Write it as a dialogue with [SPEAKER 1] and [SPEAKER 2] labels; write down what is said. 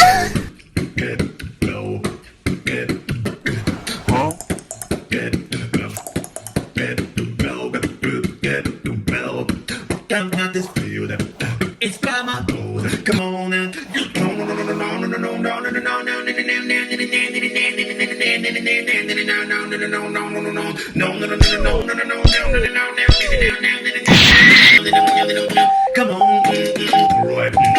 [SPEAKER 1] Get low. Get
[SPEAKER 2] Huh?
[SPEAKER 1] get low. Get low. Get low. Down on this field. It's by my gold. Come on and come on, right.